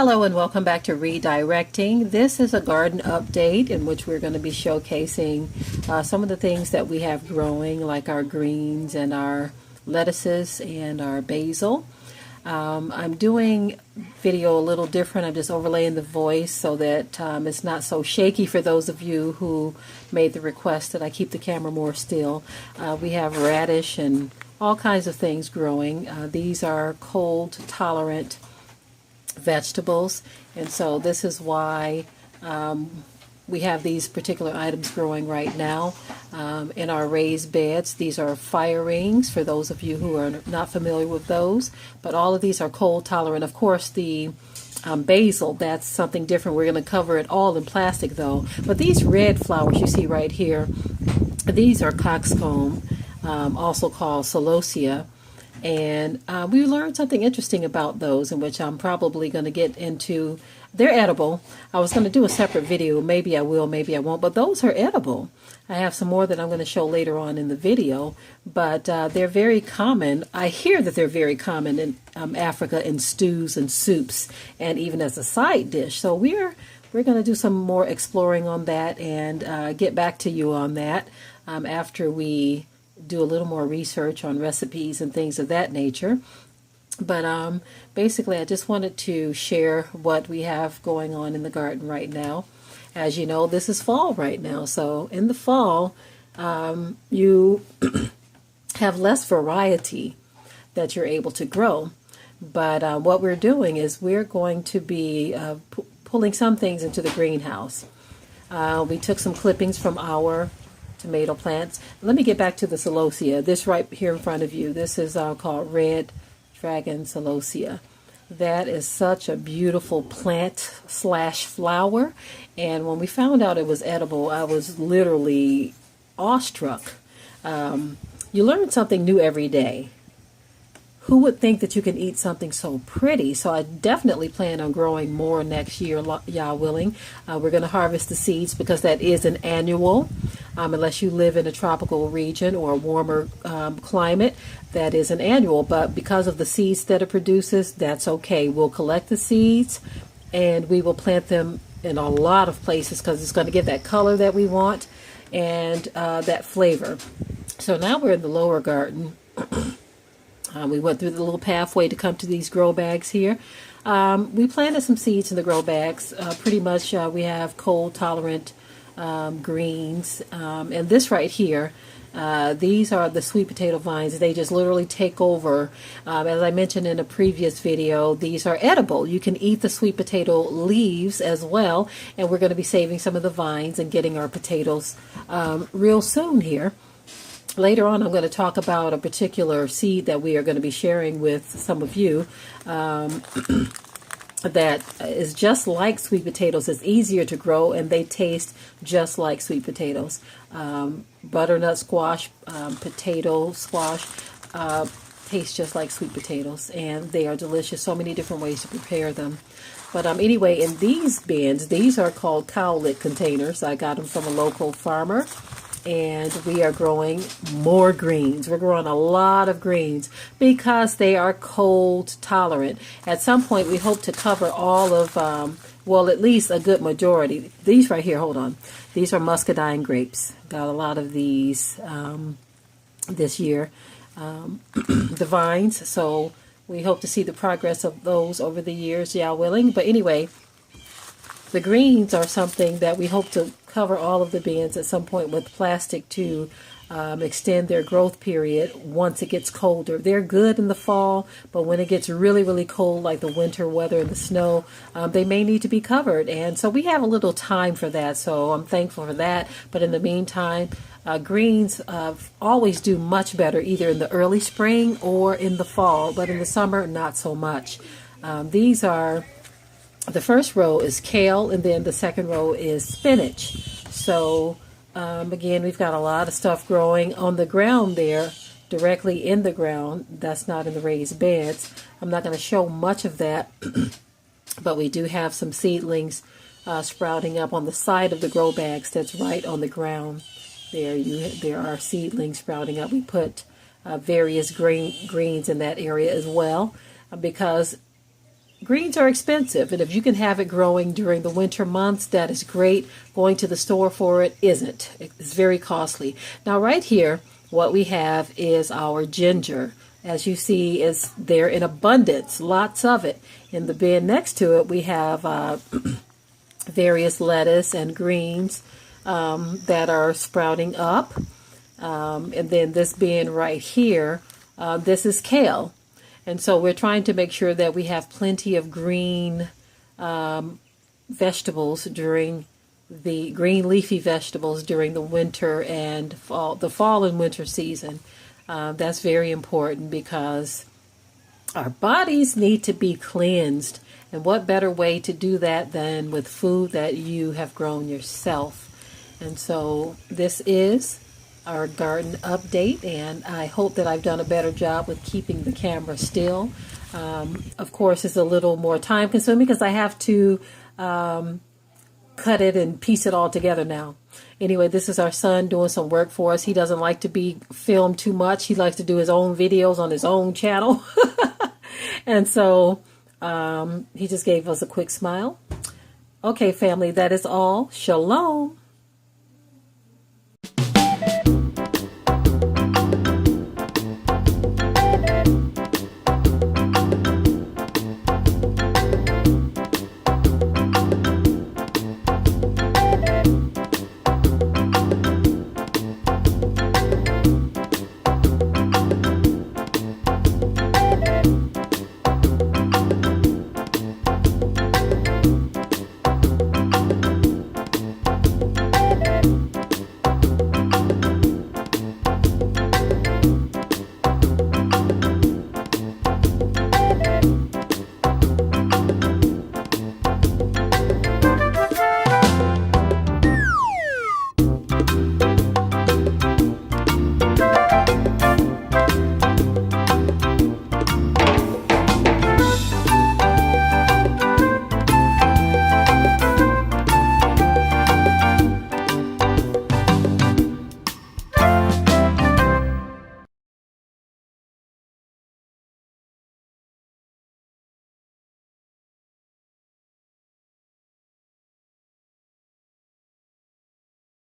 Hello and welcome back to Redirecting. This is a garden update in which we're going to be showcasing some of the things that we have growing, like our greens and our lettuces and our basil. I'm doing video a little different. I'm just overlaying the voice so that it's not so shaky for those of you who made the request that I keep the camera more still. We have radish and all kinds of things growing. These are cold tolerant vegetables, and so this is why we have these particular items growing right now in our raised beds. These are fire rings for those of you who are not familiar with those, but all of these are cold tolerant. Of course, the basil, that's something different. We're going to cover it all in plastic though. But these red flowers you see right here, these are Cockscomb, also called Celosia. And we learned something interesting about those, in which I'm probably going to get into. They're edible. I was going to do a separate video. Maybe I will, maybe I won't. But those are edible. I have some more that I'm going to show later on in the video. But they're very common. I hear that they're very common in Africa in stews and soups, and even as a side dish. So we're going to do some more exploring on that and get back to you on that after we do a little more research on recipes and things of that nature. But basically I just wanted to share what we have going on in the garden right now. As you know, this is fall right now, so in the fall you have less variety that you're able to grow. But what we're doing is we're going to be pulling some things into the greenhouse. We took some clippings from our tomato plants. Let me get back to the Celosia. This right here in front of you, this is called Red Dragon Celosia. That is such a beautiful plant slash flower, and when we found out it was edible, I was literally awestruck. You learn something new every day. Who would think that you can eat something so pretty? So I definitely plan on growing more next year, y'all willing. We're going to harvest the seeds because that is an annual. Unless you live in a tropical region or a warmer climate, that is an annual. But because of the seeds that it produces, that's okay. We'll collect the seeds and we will plant them in a lot of places because it's going to give that color that we want and that flavor. So now we're in the lower garden. We went through the little pathway to come to these grow bags here. We planted some seeds in the grow bags. Pretty much we have cold tolerant greens. And this right here, these are the sweet potato vines. They just literally take over. As I mentioned in a previous video, these are edible. You can eat the sweet potato leaves as well. And we're going to be saving some of the vines and getting our potatoes real soon here. Later on, I'm going to talk about a particular seed that we are going to be sharing with some of you that is just like sweet potatoes. It's easier to grow, and they taste just like sweet potatoes. Butternut squash, potato squash, taste just like sweet potatoes, and they are delicious. So many different ways to prepare them. But anyway, in these bins, these are called cowlet containers. I got them from a local farmer. And we are growing more greens. We're growing a lot of greens because they are cold tolerant. At some point, we hope to cover all of, well, at least a good majority. These right here, hold on. These are muscadine grapes. Got a lot of these this year. The vines, so we hope to see the progress of those over the years, y'all willing. But anyway, the greens are something that we hope to cover all of the bins at some point with plastic to extend their growth period once it gets colder. They're good in the fall, but when it gets really, really cold, like the winter weather and the snow, they may need to be covered. And so we have a little time for that, so I'm thankful for that. But in the meantime, greens always do much better either in the early spring or in the fall, but in the summer, not so much. These are... The first row is kale, and then the second row is spinach. So, again, we've got a lot of stuff growing on the ground there, directly in the ground. That's not in the raised beds. I'm not going to show much of that, but we do have some seedlings sprouting up on the side of the grow bags that's right on the ground. There are seedlings sprouting up. We put various greens in that area as well because greens are expensive, and if you can have it growing during the winter months, that is great. Going to the store for it isn't. It's very costly. Now right here, what we have is our ginger. As you see, is there in abundance, lots of it. In the bin next to it, we have various lettuce and greens that are sprouting up. And then this bin right here, this is kale. And so we're trying to make sure that we have plenty of green vegetables during the green leafy vegetables during the winter and the fall and winter season. That's very important because our bodies need to be cleansed. And what better way to do that than with food that you have grown yourself? And so this is our garden update, and I hope that I've done a better job with keeping the camera still. Of course, it's a little more time consuming because I have to cut it and piece it all together now. Anyway, this is our son doing some work for us. He doesn't like to be filmed too much. He likes to do his own videos on his own channel. And so he just gave us a quick smile. Okay, family, that is all. Shalom.